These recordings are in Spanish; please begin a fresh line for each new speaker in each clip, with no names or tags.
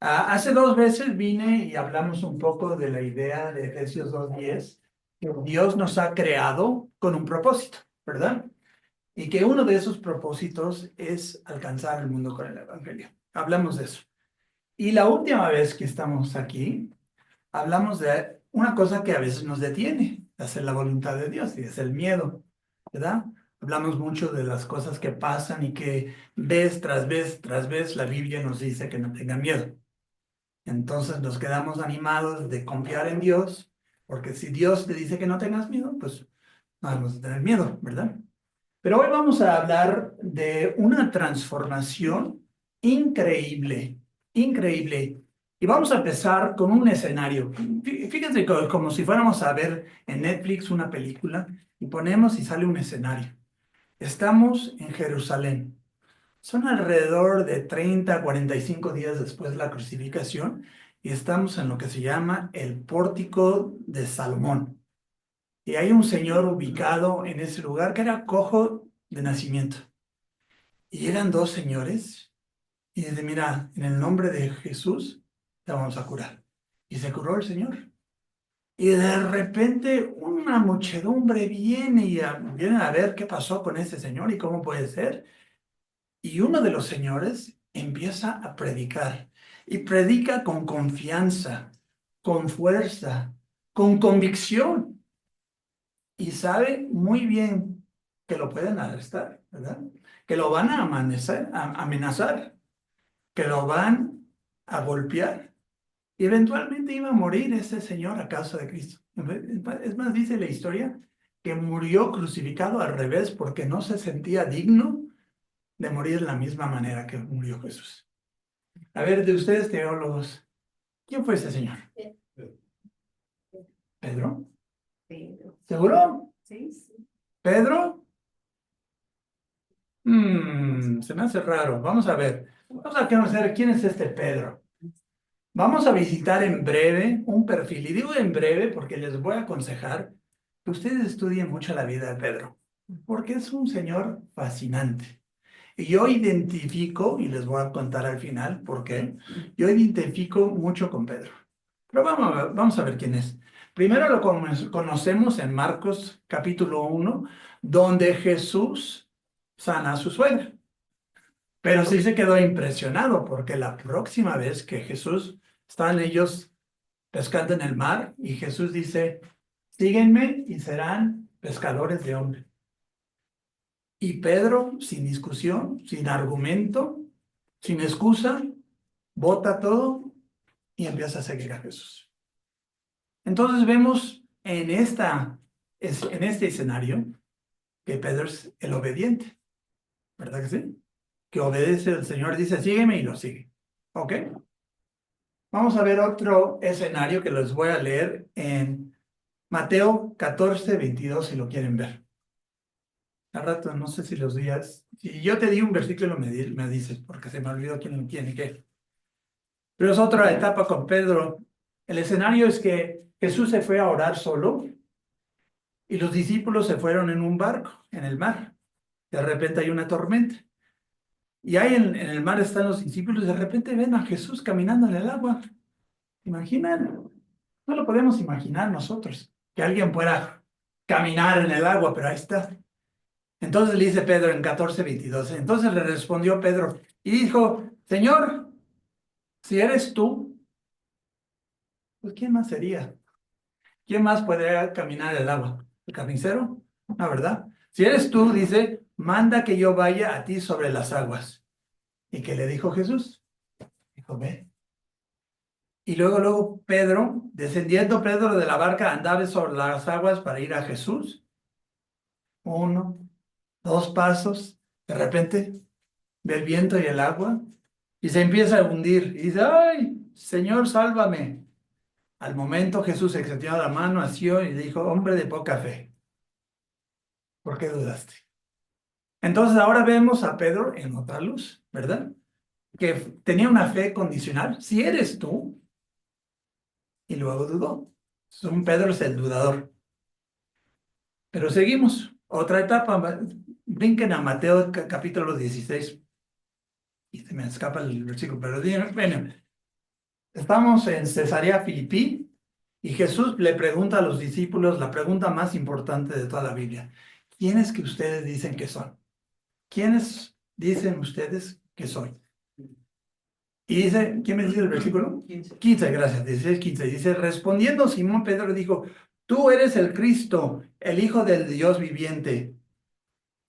Hace 2 veces vine y hablamos un poco de la idea de Efesios 2:10, que Dios nos ha creado con un propósito, ¿verdad? Y que uno de esos propósitos es alcanzar el mundo con el Evangelio. Hablamos de eso. Y la última vez que estamos aquí, hablamos de una cosa que a veces nos detiene, hacer la voluntad de Dios, y es el miedo, ¿verdad? Hablamos mucho de las cosas que pasan y que vez tras vez tras vez la Biblia nos dice que no tengan miedo. Entonces nos quedamos animados de confiar en Dios, porque si Dios te dice que no tengas miedo, pues no vamos a tener miedo, ¿verdad? Pero hoy vamos a hablar de una transformación increíble, increíble. Y vamos a empezar con un escenario. Fíjense como si fuéramos a ver en Netflix una película y ponemos y sale un escenario. Estamos en Jerusalén. Son alrededor de 30 a 45 días después de la crucificación y estamos en lo que se llama el Pórtico de Salomón. Y hay un señor ubicado en ese lugar que era cojo de nacimiento. Y eran dos señores y dice, mira, en el nombre de Jesús te vamos a curar. Y se curó el señor. Y de repente una muchedumbre viene a ver qué pasó con ese señor y cómo puede ser. Y uno de los señores empieza a predicar y predica con confianza, con fuerza, con convicción y sabe muy bien que lo pueden arrestar, ¿verdad? Que lo van a amenazar, que lo van a golpear. Y eventualmente iba a morir ese señor a causa de Cristo. Es más, dice la historia que murió crucificado al revés porque no se sentía digno de morir de la misma manera que murió Jesús. A ver, de ustedes teólogos, ¿quién fue ese señor? ¿Pedro?
Pedro.
¿Seguro?
Sí, sí.
¿Pedro? Se me hace raro. Vamos a ver. Vamos a conocer quién es este Pedro. Vamos a visitar en breve un perfil. Y digo en breve porque les voy a aconsejar que ustedes estudien mucho la vida de Pedro, porque es un señor fascinante. Y yo identifico, y les voy a contar al final por qué, yo identifico mucho con Pedro. Pero vamos a ver quién es. Primero lo conocemos en Marcos capítulo 1, donde Jesús sana a su suegra. Pero sí se quedó impresionado porque la próxima vez que Jesús, están ellos pescando en el mar y Jesús dice, síguenme y serán pescadores de hombres. Y Pedro, sin discusión, sin argumento, sin excusa, bota todo y empieza a seguir a Jesús. Entonces vemos en este escenario que Pedro es el obediente, ¿verdad que sí? Que obedece al Señor, dice, sígueme y lo sigue. ¿Ok? Vamos a ver otro escenario que les voy a leer en Mateo 14:22 si lo quieren ver. Al rato, no sé si los días. Si yo te di un versículo, me dices, porque se me olvidó quién tiene qué. Pero es otra etapa con Pedro. El escenario es que Jesús se fue a orar solo y los discípulos se fueron en un barco, en el mar. De repente hay una tormenta. Y ahí en el mar están los discípulos y de repente ven a Jesús caminando en el agua. ¿Imaginan? No lo podemos imaginar nosotros, que alguien pueda caminar en el agua, pero ahí está. Entonces le dice Pedro en 14:22. Entonces le respondió Pedro y dijo, Señor, si eres tú, pues ¿quién más sería? ¿Quién más podría caminar el agua? ¿El carnicero? La verdad. Si eres tú, dice, manda que yo vaya a ti sobre las aguas. ¿Y qué le dijo Jesús? Dijo, ve. Y luego Pedro, descendiendo Pedro de la barca, andaba sobre las aguas para ir a Jesús. 1, 2 pasos. De repente ve el viento y el agua y se empieza a hundir. Y dice, ay, Señor, sálvame. Al momento Jesús extendió la mano, asió y dijo, hombre de poca fe, ¿por qué dudaste? Entonces ahora vemos a Pedro en otra luz, ¿verdad? Que tenía una fe condicional. Si eres tú, y luego dudó. Un Pedro es el dudador. Pero seguimos. Otra etapa. Brinquen a Mateo capítulo 16. Y se me escapa el versículo, pero bueno. Estamos en Cesarea Filipi y Jesús le pregunta a los discípulos la pregunta más importante de toda la Biblia. ¿Quiénes que ustedes dicen que son? ¿Quiénes dicen ustedes que soy? Y dice, ¿quién me dice el versículo? 15, gracias, 16, 15. Dice, respondiendo Simón Pedro dijo, tú eres el Cristo, el Hijo del Dios viviente.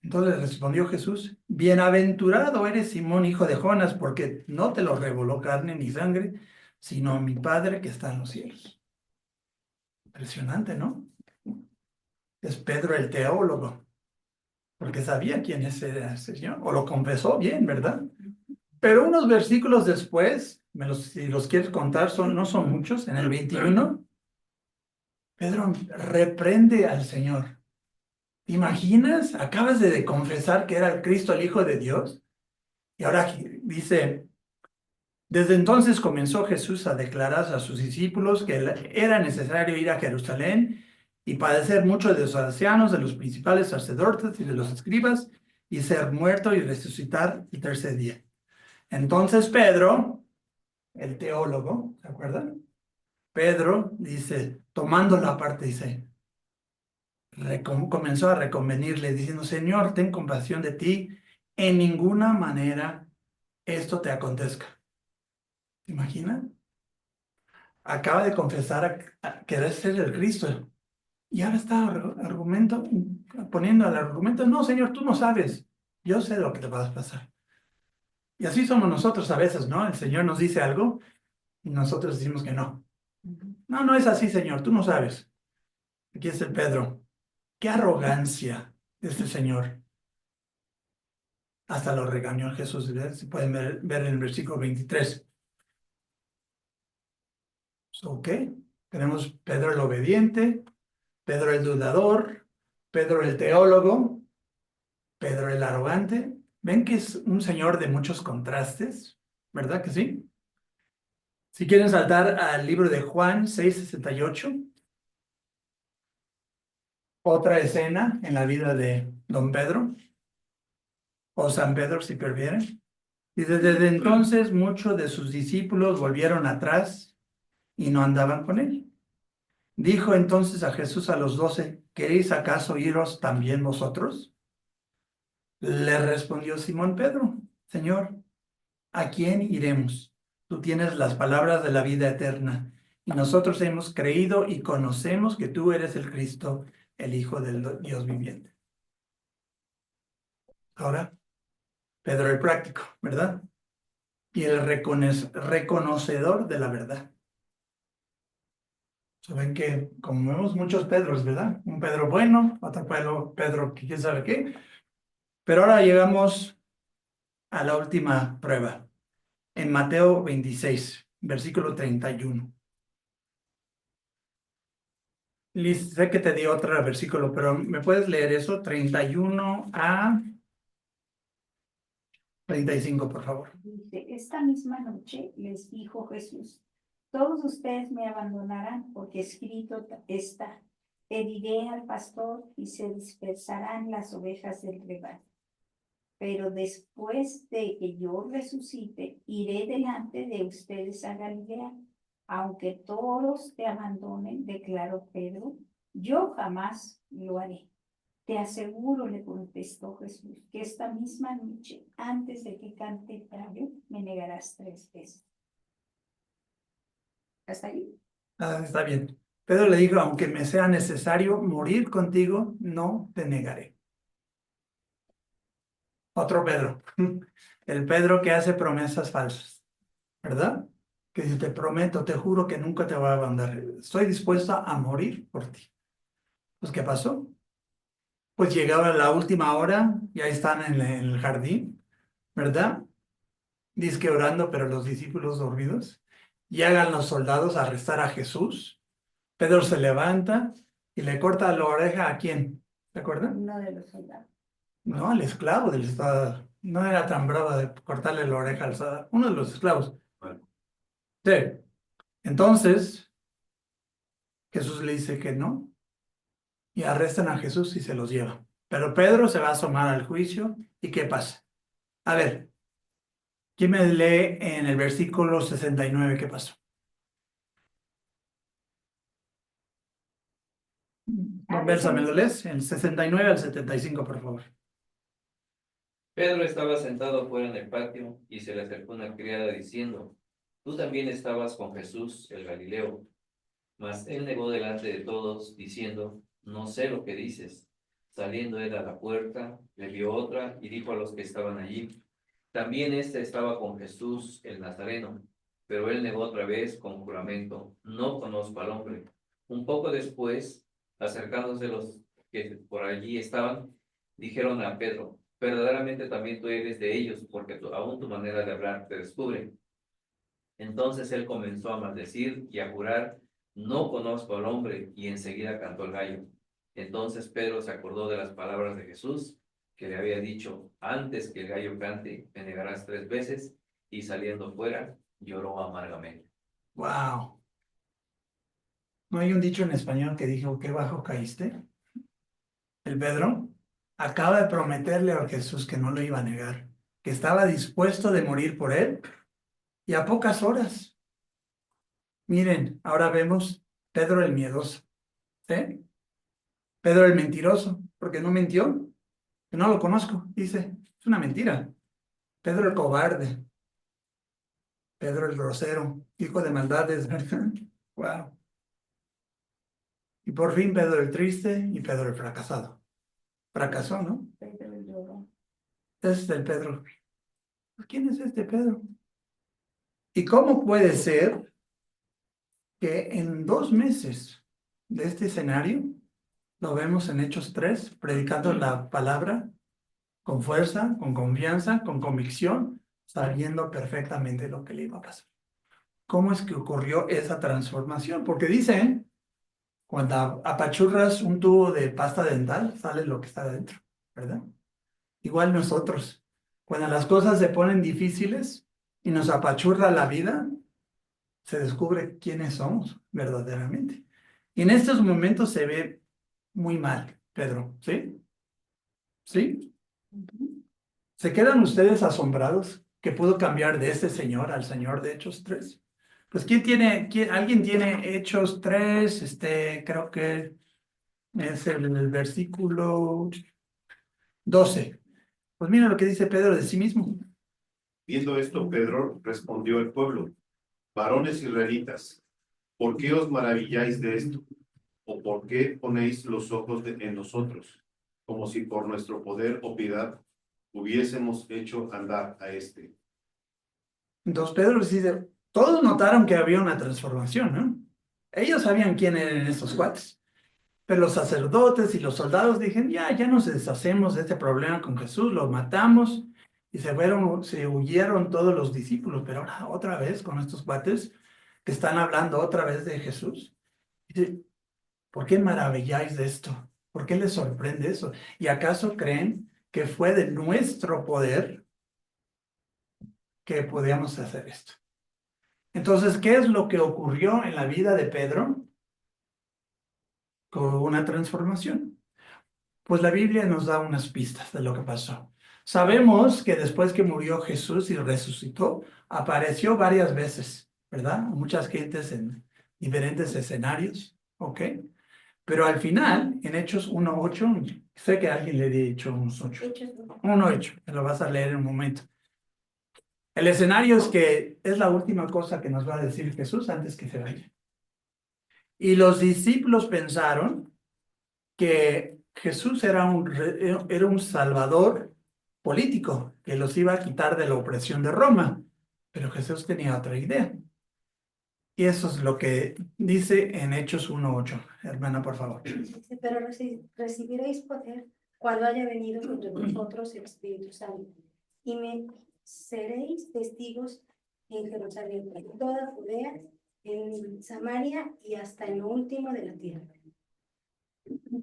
Entonces respondió Jesús, bienaventurado eres Simón, hijo de Jonas, porque no te lo reveló carne ni sangre, sino mi Padre que está en los cielos. Impresionante, ¿no? Es Pedro el teólogo, porque sabía quién era el Señor, o lo confesó bien, ¿verdad? Pero unos versículos después, si los quieres contar, no son muchos, en el 21, Pedro reprende al Señor. ¿Te imaginas? Acabas de confesar que era el Cristo, el Hijo de Dios, y ahora dice, desde entonces comenzó Jesús a declarar a sus discípulos que era necesario ir a Jerusalén y padecer mucho de los ancianos, de los principales sacerdotes y de los escribas, y ser muerto y resucitar el tercer día. Entonces Pedro, el teólogo, ¿se acuerdan? Pedro dice, tomando la parte, dice, comenzó a reconvenirle, diciendo, Señor, ten compasión de ti, en ninguna manera esto te acontezca. ¿Te imaginas? Acaba de confesar a querer ser el Cristo. Y ahora está poniendo al argumento, no, Señor, tú no sabes, yo sé lo que te va a pasar. Y así somos nosotros a veces, ¿no? El Señor nos dice algo y nosotros decimos que no. No, no es así, Señor, tú no sabes. Aquí es el Pedro. Qué arrogancia de este Señor. Hasta lo regañó Jesús. Se pueden ver en el versículo 23. ¿Ok? Tenemos Pedro el obediente, Pedro el dudador, Pedro el teólogo, Pedro el arrogante. ¿Ven que es un señor de muchos contrastes? ¿Verdad que sí? Si quieren saltar al libro de Juan 6:68, otra escena en la vida de don Pedro, o San Pedro si prefieren. Y desde entonces muchos de sus discípulos volvieron atrás y no andaban con él. Dijo entonces a Jesús a los 12, ¿queréis acaso iros también vosotros? Le respondió Simón Pedro, Señor, ¿a quién iremos? Tú tienes las palabras de la vida eterna, y nosotros hemos creído y conocemos que tú eres el Cristo, el Hijo del Dios viviente. Ahora, Pedro el práctico, ¿verdad? Y el reconocedor de la verdad. Saben que, como vemos muchos Pedros, ¿verdad? Un Pedro bueno, otro Pedro que quién sabe qué. Pero ahora llegamos a la última prueba, en Mateo 26, versículo 31. Liz, sé que te di otro versículo, pero ¿me puedes leer eso? 31 a 35, por favor.
Dice, esta misma noche les dijo Jesús, todos ustedes me abandonarán porque escrito está, heriré al pastor y se dispersarán las ovejas del rebaño. Pero después de que yo resucite, iré delante de ustedes a Galilea. Aunque todos te abandonen, declaró Pedro, yo jamás lo haré. Te aseguro, le contestó Jesús, que esta misma noche, antes de que cante el gallo, me negarás 3 veces. ¿Hasta ahí?
Está bien. Pedro le dijo, aunque me sea necesario morir contigo, no te negaré. Otro Pedro. El Pedro que hace promesas falsas, ¿verdad? Que dice, te prometo, te juro que nunca te voy a abandonar. Estoy dispuesta a morir por ti. Pues, ¿qué pasó? Pues llegaba la última hora, ya están en el jardín, ¿verdad? Dice que orando, pero los discípulos dormidos. Llegan los soldados a arrestar a Jesús. Pedro se levanta y le corta la oreja ¿a quién? ¿Se acuerdan?
Uno de los soldados.
No, al esclavo del estado. No era tan brava de cortarle la oreja al estado. Uno de los esclavos. Sí. Entonces, Jesús le dice que no y arrestan a Jesús y se los llevan. Pero Pedro se va a asomar al juicio y ¿qué pasa? A ver, ¿quién me lee en el versículo 69 qué pasó? Versa, ¿me lo lees? El 69 al 75, por favor.
Pedro estaba sentado afuera en el patio y se le acercó una criada diciendo, tú también estabas con Jesús el Galileo. Mas él negó delante de todos, diciendo, no sé lo que dices. Saliendo él a la puerta, le vio otra y dijo a los que estaban allí, también ésta estaba con Jesús el Nazareno. Pero él negó otra vez con juramento, no conozco al hombre. Un poco después, acercándose los que por allí estaban, dijeron a Pedro, verdaderamente también tú eres de ellos, porque aún tu manera de hablar te descubre. Entonces él comenzó a maldecir y a jurar, no conozco al hombre, y enseguida cantó el gallo. Entonces Pedro se acordó de las palabras de Jesús, que le había dicho, antes que el gallo cante, me negarás 3 veces, y saliendo fuera, lloró amargamente.
Wow. ¿No hay un dicho en español que dijo, qué bajo caíste? El Pedro acaba de prometerle a Jesús que no lo iba a negar, que estaba dispuesto de morir por él, y a pocas horas. Miren, ahora vemos Pedro el miedoso, ¿sí? Pedro el mentiroso, porque no mintió, que no lo conozco, dice, es una mentira. Pedro el cobarde, Pedro el grosero, hijo de maldades, ¿verdad? Wow. Y por fin Pedro el triste y Pedro el fracasado. Fracasó, ¿no?
Pedro lloró.
Ese es el Pedro. ¿Quién es este Pedro? ¿Y cómo puede ser que en 2 meses de este escenario, lo vemos en Hechos 3, predicando la palabra con fuerza, con confianza, con convicción, sabiendo perfectamente lo que le iba a pasar? ¿Cómo es que ocurrió esa transformación? Porque dicen, cuando apachurras un tubo de pasta dental, sale lo que está dentro, ¿verdad? Igual nosotros, cuando las cosas se ponen difíciles y nos apachurra la vida, se descubre quiénes somos verdaderamente. Y en estos momentos se ve muy mal, Pedro, ¿sí? ¿Sí? ¿Se quedan ustedes asombrados que pudo cambiar de este señor al señor de Hechos 3? Pues ¿alguien tiene Hechos 3? Creo que es el versículo 12. Pues mira lo que dice Pedro de sí mismo.
Viendo esto, Pedro respondió al pueblo, varones israelitas, ¿por qué os maravilláis de esto? ¿O por qué ponéis los ojos en nosotros, como si por nuestro poder o piedad hubiésemos hecho andar a este?
Entonces Pedro les dice, todos notaron que había una transformación, ¿no? Ellos sabían quién eran estos cuates, pero los sacerdotes y los soldados dijeron, ya nos deshacemos de este problema con Jesús, lo matamos, y se huyeron todos los discípulos, pero ahora otra vez con estos cuates que están hablando otra vez de Jesús. Dice, ¿por qué maravilláis de esto? ¿Por qué les sorprende eso? ¿Y acaso creen que fue de nuestro poder que podíamos hacer esto? Entonces, ¿qué es lo que ocurrió en la vida de Pedro con una transformación? Pues la Biblia nos da unas pistas de lo que pasó. Sabemos que después que murió Jesús y resucitó, apareció varias veces, ¿verdad? Muchas gentes en diferentes escenarios, ¿ok? Pero al final, en Hechos 1:8, sé que alguien le he dicho unos 8. 1:8, me lo vas a leer en un momento. El escenario es que es la última cosa que nos va a decir Jesús antes que se vaya. Y los discípulos pensaron que Jesús era un salvador político que los iba a quitar de la opresión de Roma. Pero Jesús tenía otra idea. Y eso es lo que dice en Hechos 1:8. Hermana, por favor.
Dice, pero recibiréis poder cuando haya venido sobre vosotros el Espíritu Santo, y me seréis testigos en Jerusalén, en toda Judea, en Samaria y hasta en lo último de la tierra.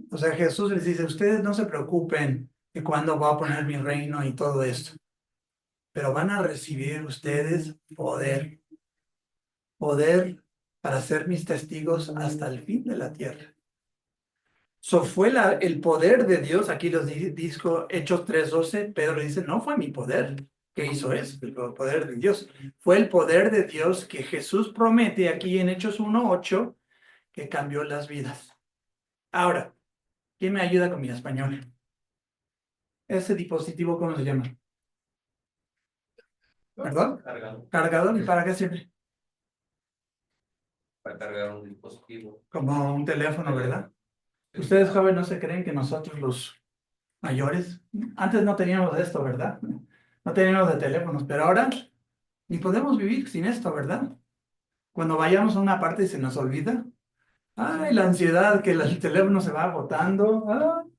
O sea, Jesús les dice, ustedes no se preocupen de cuándo voy a poner mi reino y todo esto, pero van a recibir ustedes poder para ser mis testigos hasta el fin de la tierra. So fue el poder de Dios, aquí los dijo Hechos 3:12, Pedro dice, no fue mi poder que hizo eso, el poder de Dios. Fue el poder de Dios que Jesús promete aquí en Hechos 1:8, que cambió las vidas. Ahora, ¿Quién me ayuda con mi español? ¿Ese dispositivo cómo se llama? ¿Perdón?
Cargado
¿Cargador? ¿Y para qué sirve?
para cargar un dispositivo.
Como un teléfono, ¿verdad?
Sí.
Ustedes jóvenes no se creen que nosotros los mayores, antes no teníamos esto, ¿verdad? No teníamos de teléfonos, pero ahora ni podemos vivir sin esto, ¿verdad? Cuando vayamos a una parte y se nos olvida, ay, la ansiedad que el teléfono se va agotando, ay,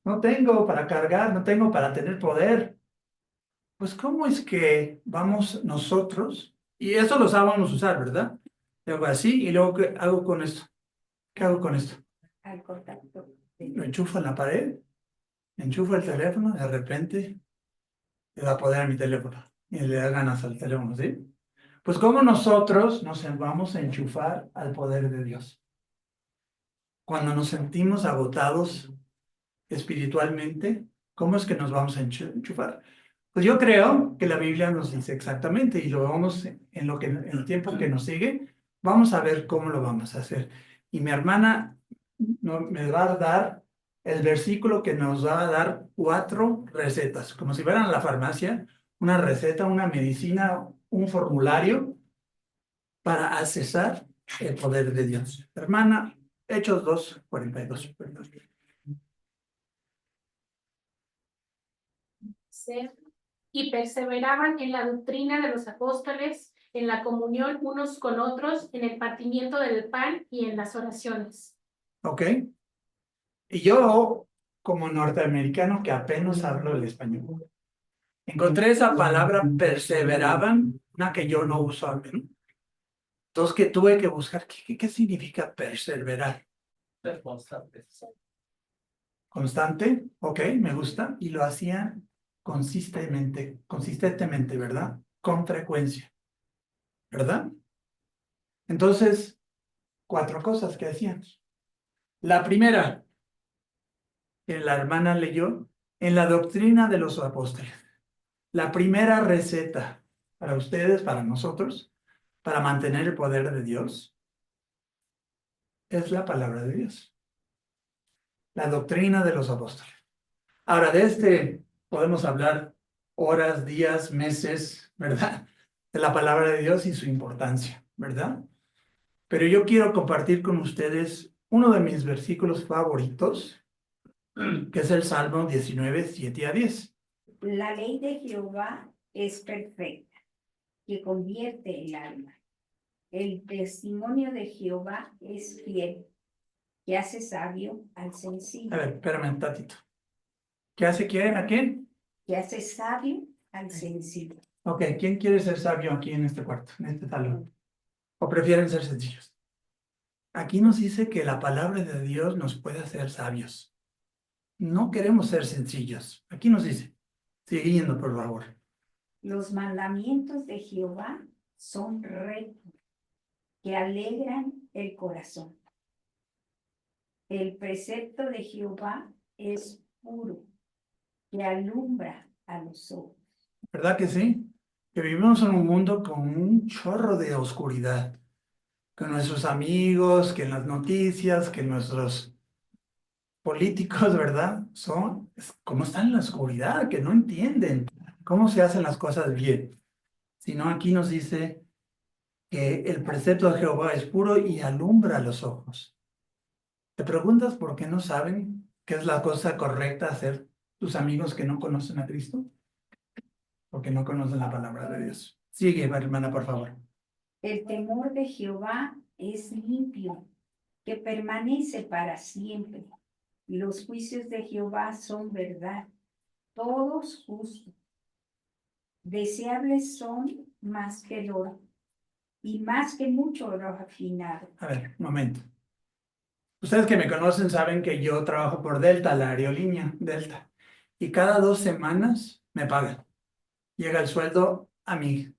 no tengo para cargar, no tengo para tener poder. Pues, ¿cómo es que vamos nosotros? Y eso lo sabemos usar, ¿verdad? Hago así y luego, ¿qué hago con esto? ¿Qué hago con esto?
Al contacto.
Lo enchufo en la pared, enchufo el teléfono, de repente le da poder a mi teléfono y le da ganas al teléfono, ¿sí? Pues, ¿cómo nosotros nos vamos a enchufar al poder de Dios? Cuando nos sentimos agotados espiritualmente, ¿cómo es que nos vamos a enchufar? Pues yo creo que la Biblia nos dice exactamente y lo vamos en el tiempo que nos sigue, vamos a ver cómo lo vamos a hacer. Y mi hermana me va a dar el versículo que nos va a dar 4 recetas, como si fueran a la farmacia, una receta, una medicina, un formulario para accesar el poder de Dios. Hermana, Hechos 2:42.
Y perseveraban en la doctrina de los apóstoles, en la comunión unos con otros, en el partimiento del pan y en las oraciones.
¿Ok? Y yo, como norteamericano que apenas hablo el español, encontré esa palabra perseveraban, una que yo no uso, ¿no? Entonces que tuve que buscar, ¿qué significa perseverar?
Ser constantes.
Constante, ok, me gusta, y lo hacían consistentemente, ¿verdad? Con frecuencia, ¿verdad? Entonces, 4 cosas que hacían. La primera, que la hermana leyó, en la doctrina de los apóstoles. La primera receta para ustedes, para nosotros, para mantener el poder de Dios, es la palabra de Dios. La doctrina de los apóstoles. Ahora, de podemos hablar horas, días, meses, ¿verdad? De la palabra de Dios y su importancia, ¿verdad? Pero yo quiero compartir con ustedes uno de mis versículos favoritos, que es el Salmo 19, 7-10.
La ley de Jehová es perfecta, que convierte el alma. El testimonio de Jehová es fiel, que hace sabio al sencillo.
A ver, espérame un tatito. ¿Qué hace quién? ¿A quién?
Que hace sabio al sencillo.
Ok, ¿quién quiere ser sabio aquí en este cuarto, en este salón? ¿O prefieren ser sencillos? Aquí nos dice que la palabra de Dios nos puede hacer sabios. No queremos ser sencillos. Aquí nos dice, siguiendo por favor.
Los mandamientos de Jehová son rectos, que alegran el corazón. El precepto de Jehová es puro, que alumbra a los ojos.
¿Verdad que sí? Que vivimos en un mundo con un chorro de oscuridad. Con nuestros amigos, que en las noticias, que nuestros políticos, ¿verdad? Como están en la oscuridad, que no entienden cómo se hacen las cosas bien. Sino aquí nos dice que el precepto de Jehová es puro y alumbra los ojos. ¿Te preguntas por qué no saben qué es la cosa correcta hacer tus amigos que no conocen a Cristo? Porque no conocen la palabra de Dios. Sigue, hermana, por favor.
El temor de Jehová es limpio, que permanece para siempre. Los juicios de Jehová son verdad, todos justos. Deseables son más que el oro, y más que mucho oro afinado.
A ver, un momento. Ustedes que me conocen saben que yo trabajo por Delta, la aerolínea Delta. Y cada 2 semanas me pagan. Llega el sueldo a mi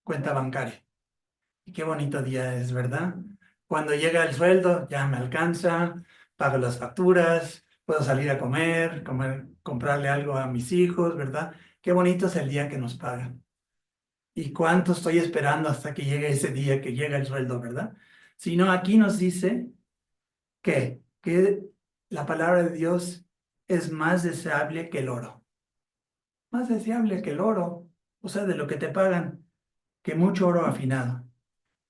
cuenta bancaria. Y qué bonito día es, ¿verdad? Cuando llega el sueldo, ya me alcanza, pago las facturas, puedo salir a comer, comprarle algo a mis hijos, ¿verdad? Qué bonito es el día que nos pagan. ¿Y cuánto estoy esperando hasta que llegue ese día que llega el sueldo, verdad? Si no, aquí nos dice que la palabra de Dios es más deseable que el oro. Más deseable que el oro, o sea, de lo que te pagan, que mucho oro afinado.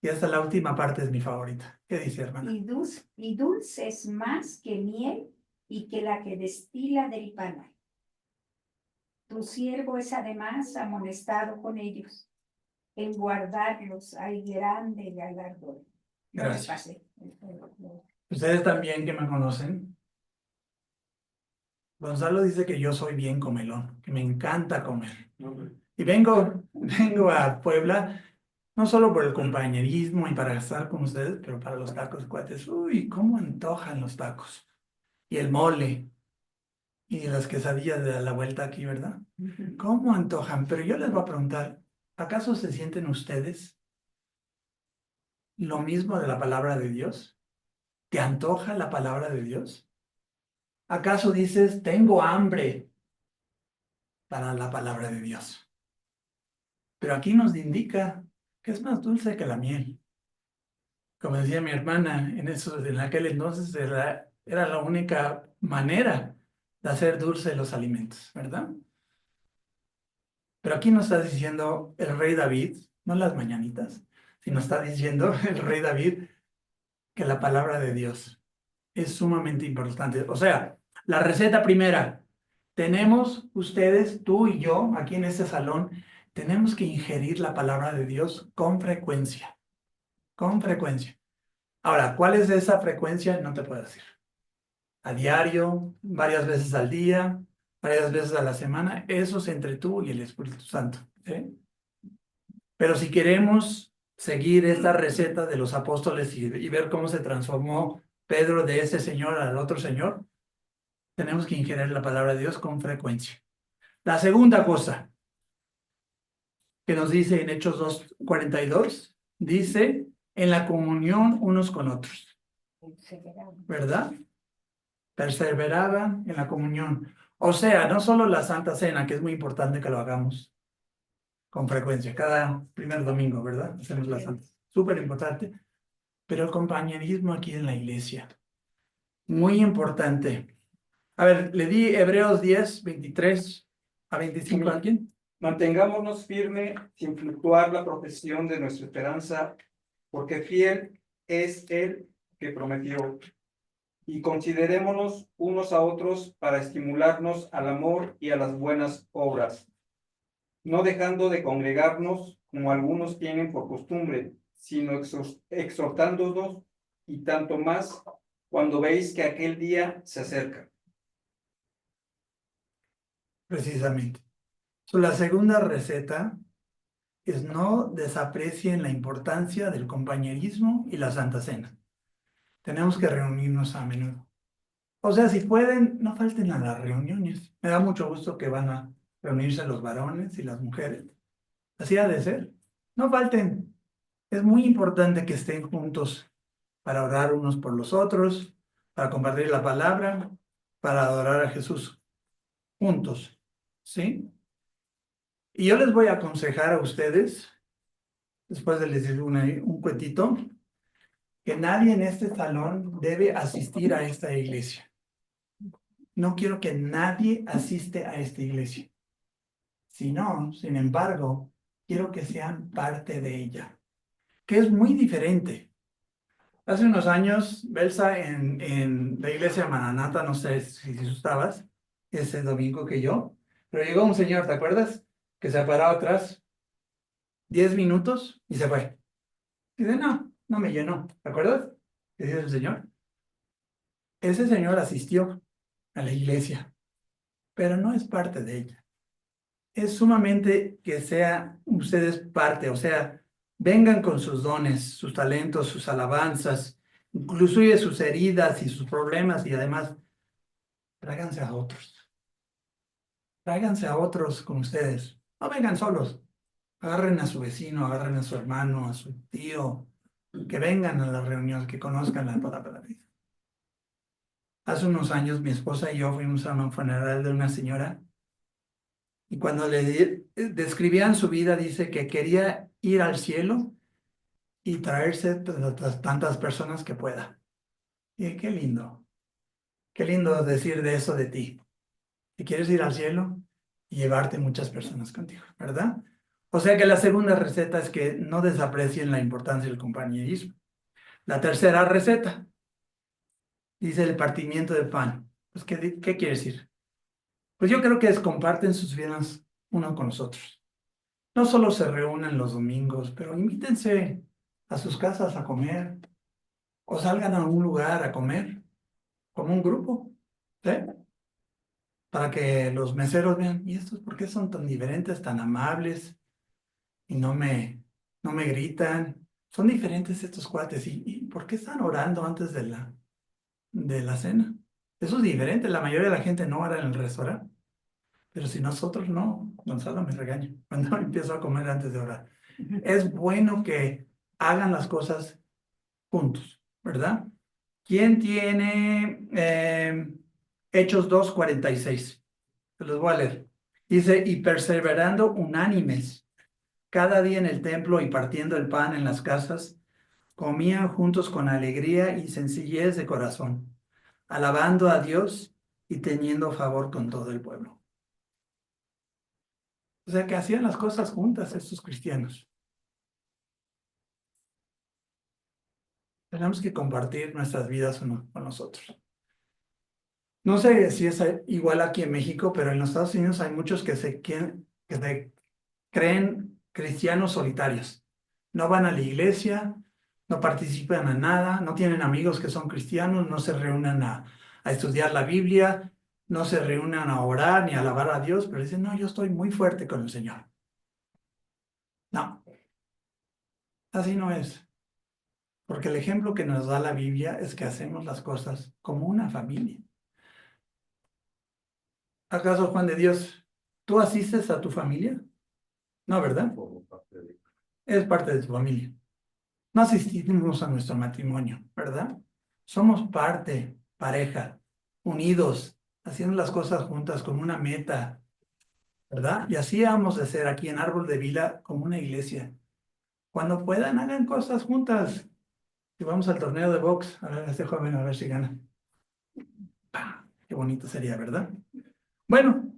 Y hasta la última parte es mi favorita. ¿Qué dice, hermana?
Y dulce es más que miel y que la que destila del panal. Tu siervo es además amonestado con ellos. En guardarlos hay grande galardón. No me
Gracias.
pasé.
Ustedes también que me conocen. Gonzalo dice que yo soy bien comelón, que me encanta comer. Y vengo a Puebla, no solo por el compañerismo y para estar con ustedes, pero para los tacos, cuates. Uy, cómo antojan los tacos. Y el mole. Y las quesadillas de la vuelta aquí, ¿verdad? ¿Cómo antojan? Pero yo les voy a preguntar, ¿acaso se sienten ustedes lo mismo de la palabra de Dios? ¿Te antoja la palabra de Dios? ¿Acaso dices, tengo hambre para la palabra de Dios? Pero aquí nos indica que es más dulce que la miel. Como decía mi hermana, en aquel entonces era la única manera de hacer dulce los alimentos, ¿verdad? Pero aquí nos está diciendo el rey David, no las mañanitas, sino está diciendo el rey David que la palabra de Dios es sumamente importante. O sea, la receta primera, tenemos ustedes, tú y yo, aquí en este salón, tenemos que ingerir la palabra de Dios con frecuencia, con frecuencia. Ahora, ¿cuál es esa frecuencia? No te puedo decir. A diario, varias veces al día, varias veces a la semana, eso es entre tú y el Espíritu Santo. ¿Sí? Pero si queremos seguir esta receta de los apóstoles y ver cómo se transformó Pedro de ese señor al otro señor, tenemos que ingerir la palabra de Dios con frecuencia. La segunda cosa que nos dice en Hechos 2:42, dice en la comunión unos con otros, ¿verdad? Perseveraban en la comunión. O sea, no solo la Santa Cena, que es muy importante que lo hagamos con frecuencia, cada primer domingo, ¿verdad? Hacemos la Santa. Súper importante. Pero el compañerismo aquí en la iglesia, muy importante. A ver, le di Hebreos 10:23-25 a alguien.
Mantengámonos firme sin fluctuar la profesión de nuestra esperanza, porque fiel es el que prometió. Y considerémonos unos a otros para estimularnos al amor y a las buenas obras, no dejando de congregarnos como algunos tienen por costumbre, sino exhortándonos, y tanto más cuando veis que aquel día se acerca.
Precisamente. La segunda receta es no desaprecien la importancia del compañerismo y la Santa Cena. Tenemos que reunirnos a menudo. O sea, si pueden, no falten a las reuniones. Me da mucho gusto que van a reunirse los varones y las mujeres. Así ha de ser. No falten. Es muy importante que estén juntos para orar unos por los otros, para compartir la palabra, para adorar a Jesús juntos. ¿Sí? Y yo les voy a aconsejar a ustedes, después de les decir un cuentito, que nadie en este salón debe asistir a esta iglesia. No quiero que nadie asiste a esta iglesia. Si no, sin embargo, quiero que sean parte de ella, que es muy diferente. Hace unos años, Belsa, en la iglesia de Maranata, no sé si tú estabas, ese domingo que yo, pero llegó un señor, ¿te acuerdas? Que se paró atrás 10 minutos y se fue. Y dice, no me llenó, ¿te acuerdas? ¿Qué dice el señor? Ese señor asistió a la iglesia, pero no es parte de ella. Es sumamente que sean ustedes parte, o sea, vengan con sus dones, sus talentos, sus alabanzas, inclusive sus heridas y sus problemas, y además, tráiganse a otros. Tráiganse a otros con ustedes. No vengan solos. Agarren a su vecino, agarren a su hermano, a su tío, que vengan a la reunión, que conozcan la palabra de vida. Hace unos años mi esposa y yo fuimos a un funeral de una señora y cuando le describían su vida dice que quería ir al cielo y traerse tantas personas que pueda. Y qué Qué lindo decir de eso de ti. Que quieres ir al cielo y llevarte muchas personas contigo, ¿verdad? O sea que la segunda receta es que no desaprecien la importancia del compañerismo. La tercera receta dice el partimiento del pan. Pues, ¿qué quiere decir? Pues yo creo que es comparten sus vidas uno con los otros. No solo se reúnen los domingos, pero invítense a sus casas a comer o salgan a un lugar a comer como un grupo, ¿sí? Para que los meseros vean, ¿y estos por qué son tan diferentes, tan amables y no me gritan? Son diferentes estos cuates y ¿por qué están orando antes de la cena? Eso es diferente, la mayoría de la gente no ora en el restaurante, pero si nosotros no, Gonzalo me regaña cuando empiezo a comer antes de orar. Es bueno que hagan las cosas juntos, ¿verdad? ¿Quién tiene Hechos 2:46? Se los voy a leer. Dice, y perseverando unánimes cada día en el templo y partiendo el pan en las casas, comían juntos con alegría y sencillez de corazón, alabando a Dios y teniendo favor con todo el pueblo. O sea que hacían las cosas juntas estos cristianos. Tenemos que compartir nuestras vidas unos con nosotros. No sé si es igual aquí en México, pero en los Estados Unidos hay muchos que se creen cristianos solitarios. No van a la iglesia, no participan en nada, no tienen amigos que son cristianos, no se reúnen a estudiar la Biblia, no se reúnen a orar ni a alabar a Dios, pero dicen, no, yo estoy muy fuerte con el Señor. No, así no es. Porque el ejemplo que nos da la Biblia es que hacemos las cosas como una familia. ¿Acaso, Juan de Dios, tú asistes a tu familia? No, ¿verdad? Es parte de tu familia. No asistimos a nuestro matrimonio, ¿verdad? Somos parte, pareja, unidos, haciendo las cosas juntas con una meta, ¿verdad? Y así vamos de ser aquí en Árbol de Vida como una iglesia. Cuando puedan, hagan cosas juntas. Y vamos al torneo de box, a ver a este joven a ver si gana. ¡Pah! Qué bonito sería, ¿verdad? Bueno,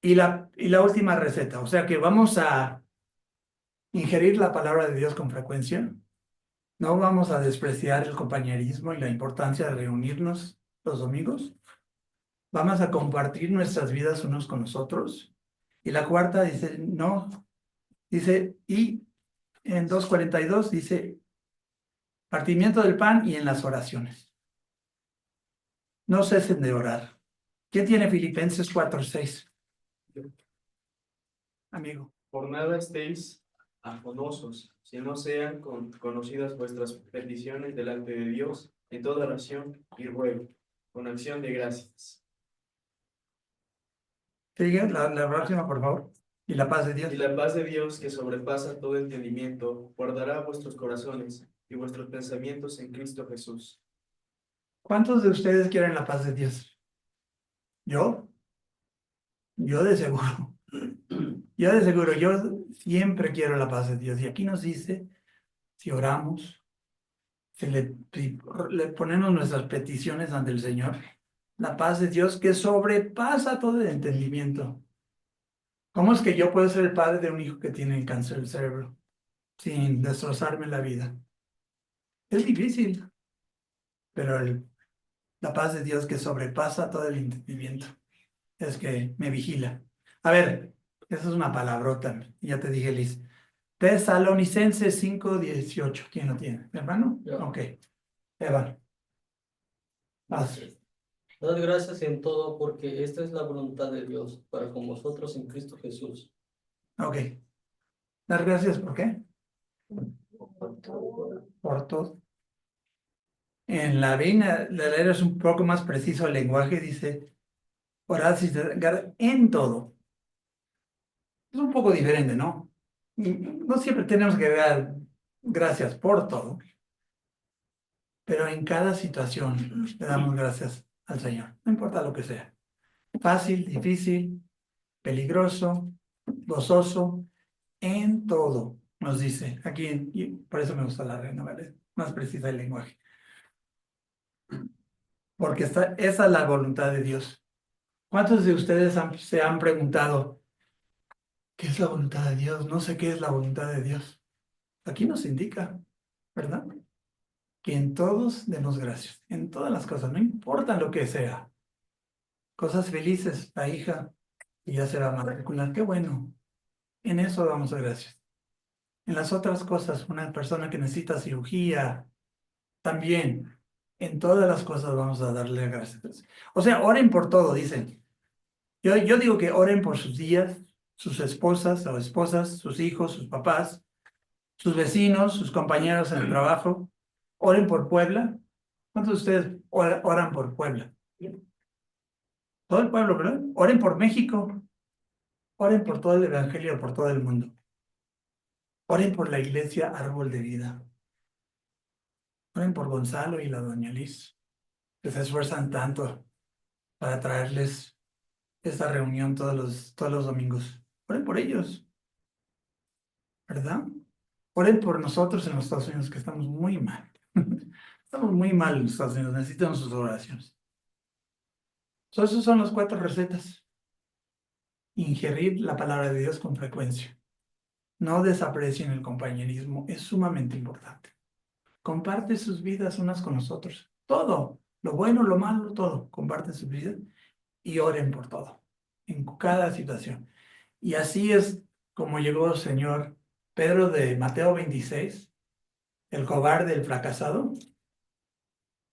y la última receta, o sea que vamos a ingerir la palabra de Dios con frecuencia. No vamos a despreciar el compañerismo y la importancia de reunirnos los domingos. Vamos a compartir nuestras vidas unos con los otros. Y la cuarta dice, no, dice, y en 2:42 dice, partimiento del pan y en las oraciones. No cesen de orar. ¿Quién tiene Filipenses 4:6? Amigo.
Por nada estéis afanosos, si no sean conocidas vuestras peticiones delante de Dios en toda oración y ruego, con acción de gracias.
Sigue la próxima, por favor. Y la paz de Dios.
Y la paz de Dios, que sobrepasa todo entendimiento, guardará vuestros corazones y vuestros pensamientos en Cristo Jesús.
¿Cuántos de ustedes quieren la paz de Dios? ¿Yo? Yo de seguro. Yo de seguro, yo siempre quiero la paz de Dios. Y aquí nos dice, si oramos, si le ponemos nuestras peticiones ante el Señor, la paz de Dios que sobrepasa todo el entendimiento. ¿Cómo es que yo puedo ser el padre de un hijo que tiene cáncer del cerebro sin destrozarme la vida? Es difícil, pero la paz de Dios que sobrepasa todo el entendimiento es que me vigila. A ver, esa es una palabrota, ya te dije, Liz. Tesalonicenses 5:18. ¿Quién lo tiene? ¿Mi hermano?
Yo.
Ok. Eva. Vas.
Dad gracias en todo, porque esta es la voluntad de Dios para con vosotros en Cristo Jesús.
Ok. Dar gracias, ¿por qué? Por todo. En la Reina Valera es un poco más preciso el lenguaje, dice, orad en todo. Es un poco diferente, ¿no? No siempre tenemos que dar gracias por todo, pero en cada situación le damos gracias al Señor, no importa lo que sea. Fácil, difícil, peligroso, gozoso, en todo, nos dice. Aquí, y por eso me gusta la Reina Valera, más precisa el lenguaje. porque esa es la voluntad de Dios. ¿Cuántos de ustedes se han preguntado, qué es la voluntad de Dios? No sé qué es la voluntad de Dios. Aquí nos indica, ¿verdad? Que en todos demos gracias, en todas las cosas, no importa lo que sea. Cosas felices, la hija, y ya se va a matricular, qué bueno. En eso damos gracias. En las otras cosas, una persona que necesita cirugía, también, en todas las cosas vamos a darle gracias. O sea, oren por todo, dicen. Yo digo que oren por sus días, sus esposas o esposas, sus hijos, sus papás, sus vecinos, sus compañeros en el trabajo. Oren por Puebla. ¿Cuántos de ustedes oran por Puebla? Todo el pueblo, ¿verdad? Oren por México. Oren por todo el evangelio, por todo el mundo. Oren por la iglesia Árbol de Vida. Oren por Gonzalo y la doña Liz, que se esfuerzan tanto para traerles esta reunión todos los domingos. Oren por ellos, ¿verdad? Oren por nosotros en los Estados Unidos, que estamos muy mal. Estamos muy mal en los Estados Unidos, necesitamos sus oraciones. Esas son las 4 recetas. Ingerir la palabra de Dios con frecuencia. No desaprecien el compañerismo, es sumamente importante. Comparte sus vidas unas con los otros. Todo, lo bueno, lo malo, todo. Comparte sus vidas y oren por todo, en cada situación. Y así es como llegó el Señor Pedro de Mateo 26, el cobarde, el fracasado,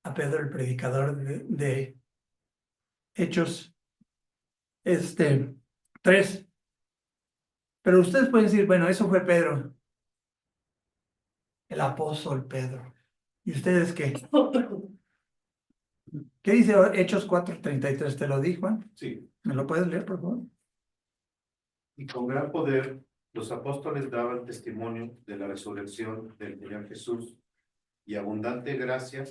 a Pedro el predicador de Hechos 3. Pero ustedes pueden decir, bueno, eso fue Pedro, el apóstol Pedro. ¿Y ustedes qué? ¿Qué dice Hechos 4:33? ¿Te lo di, Juan?
Sí.
¿Me lo puedes leer, por favor?
Y con gran poder los apóstoles daban testimonio de la resurrección del Señor Jesús, y abundante gracia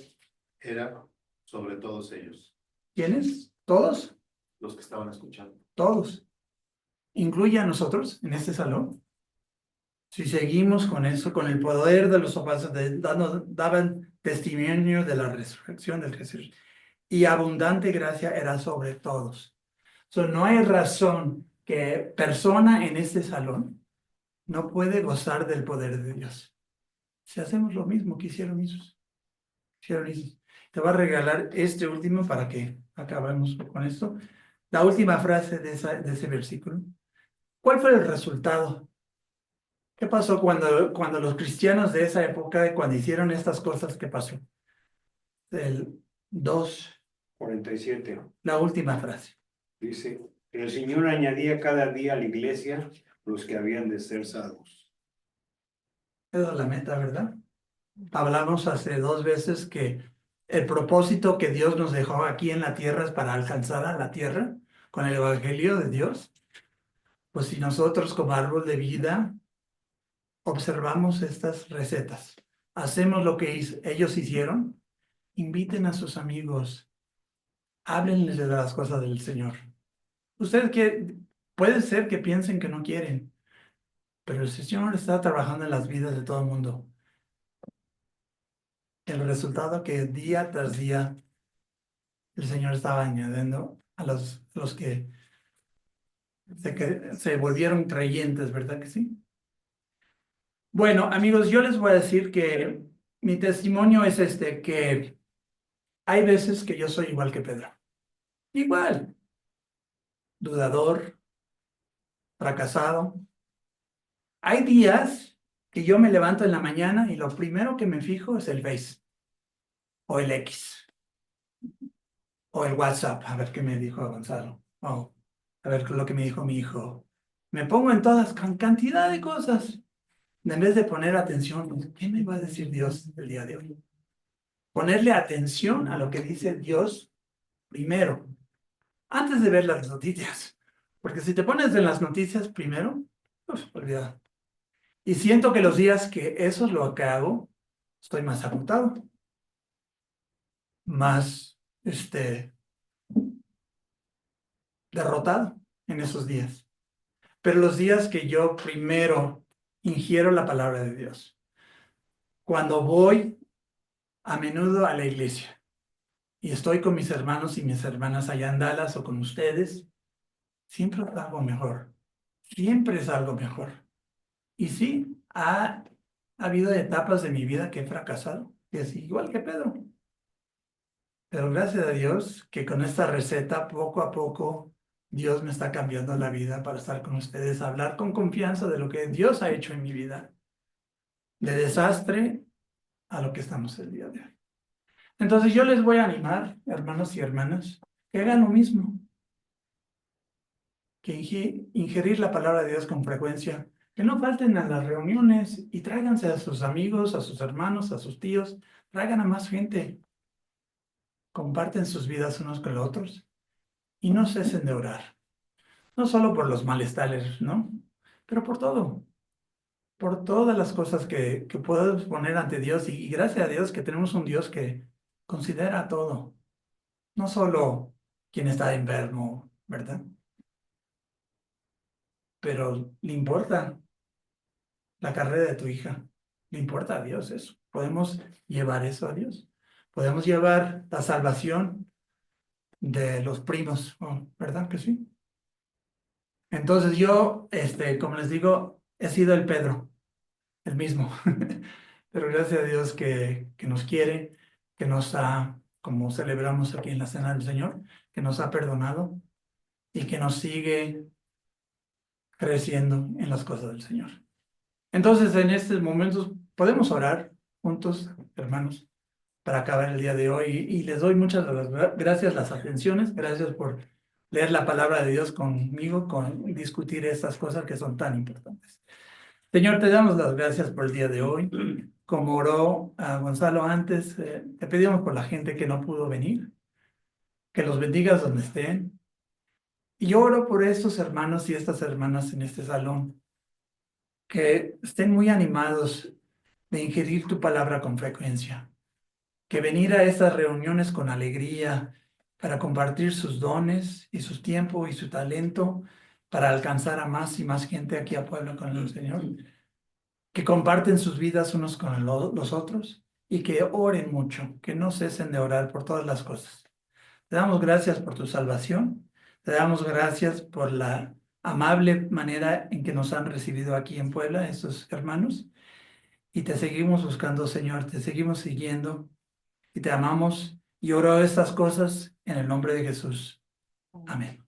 era sobre todos ellos,
¿Quiénes? ¿Todos?
los que estaban escuchando.
Todos. ¿Incluye a nosotros en este salón? Si seguimos con eso, con el poder de los apóstoles, daban testimonio de la resurrección del Jesús. Y abundante gracia era sobre todos. No hay razón que persona en este salón no puede gozar del poder de Dios. Si hacemos lo mismo que hicieron ellos. Te voy a regalar este último para que acabemos con esto. La última frase de ese versículo. ¿Cuál fue el resultado? ¿Qué pasó cuando los cristianos de esa época, cuando hicieron estas cosas, qué pasó? El
47.
La última frase.
Dice, el Señor añadía cada día a la iglesia los que habían de ser salvos.
Esa es la meta, ¿verdad? Hablamos hace 2 veces que el propósito que Dios nos dejó aquí en la tierra es para alcanzar a la tierra con el evangelio de Dios. Pues si nosotros como árbol de vida observamos estas recetas, hacemos lo que ellos hicieron, inviten a sus amigos, háblenles de las cosas del Señor. Ustedes puede ser que piensen que no quieren, pero el Señor está trabajando en las vidas de todo el mundo. El resultado que día tras día el Señor estaba añadiendo a los que se volvieron creyentes, ¿verdad que sí? Bueno, amigos, yo les voy a decir que mi testimonio es que hay veces que yo soy igual que Pedro. Igual. Dudador, fracasado. Hay días que yo me levanto en la mañana y lo primero que me fijo es el Face, o el X, o el WhatsApp, a ver qué me dijo Gonzalo, o a ver lo que me dijo mi hijo. Me pongo en todas, con cantidad de cosas, en vez de poner atención, ¿qué me va a decir Dios el día de hoy? Ponerle atención a lo que dice Dios primero, antes de ver las noticias. Porque si te pones en las noticias primero, olvídate. Y siento que los días que eso es lo que hago, estoy más agotado, más derrotado en esos días. Pero los días que yo primero ingiero la palabra de Dios, cuando voy a menudo a la iglesia y estoy con mis hermanos y mis hermanas allá en Dallas o con ustedes, siempre es algo mejor. Siempre es algo mejor. Y sí, ha habido etapas de mi vida que he fracasado, y es igual que Pedro. Pero gracias a Dios que con esta receta, poco a poco, Dios me está cambiando la vida para estar con ustedes, hablar con confianza de lo que Dios ha hecho en mi vida. De desastre a lo que estamos el día de hoy. Entonces yo les voy a animar, hermanos y hermanas, que hagan lo mismo. Que ingerir la palabra de Dios con frecuencia, que no falten a las reuniones y tráiganse a sus amigos, a sus hermanos, a sus tíos, traigan a más gente, comparten sus vidas unos con los otros y no cesen de orar, no solo por los malestares, ¿no? Pero por todas las cosas que podemos poner ante Dios y gracias a Dios que tenemos un Dios que considera todo, no solo quien está enfermo, ¿verdad? Pero le importa la carrera de tu hija. Le importa a Dios eso. Podemos llevar eso a Dios. Podemos llevar la salvación de los primos, ¿verdad que sí? Entonces yo, como les digo, he sido el Pedro, el mismo. Pero gracias a Dios que nos quiere, que nos ha, como celebramos aquí en la Cena del Señor, que nos ha perdonado y que nos sigue creciendo en las cosas del Señor. Entonces, en estos momentos podemos orar juntos, hermanos, para acabar el día de hoy. Y les doy muchas gracias, las atenciones. Gracias por leer la palabra de Dios conmigo, con discutir estas cosas que son tan importantes. Señor, te damos las gracias por el día de hoy. Como oró a Gonzalo antes, te pedimos por la gente que no pudo venir, que los bendigas donde estén. Y yo oro por estos hermanos y estas hermanas en este salón, que estén muy animados de ingerir tu palabra con frecuencia, que venir a estas reuniones con alegría para compartir sus dones y su tiempo y su talento para alcanzar a más y más gente aquí a Puebla con el Señor, que comparten sus vidas unos con los otros y que oren mucho, que no cesen de orar por todas las cosas. Te damos gracias por tu salvación, te damos gracias por la amable manera en que nos han recibido aquí en Puebla, estos hermanos, y te seguimos buscando, Señor, te seguimos siguiendo y te amamos y oro estas cosas en el nombre de Jesús. Amén.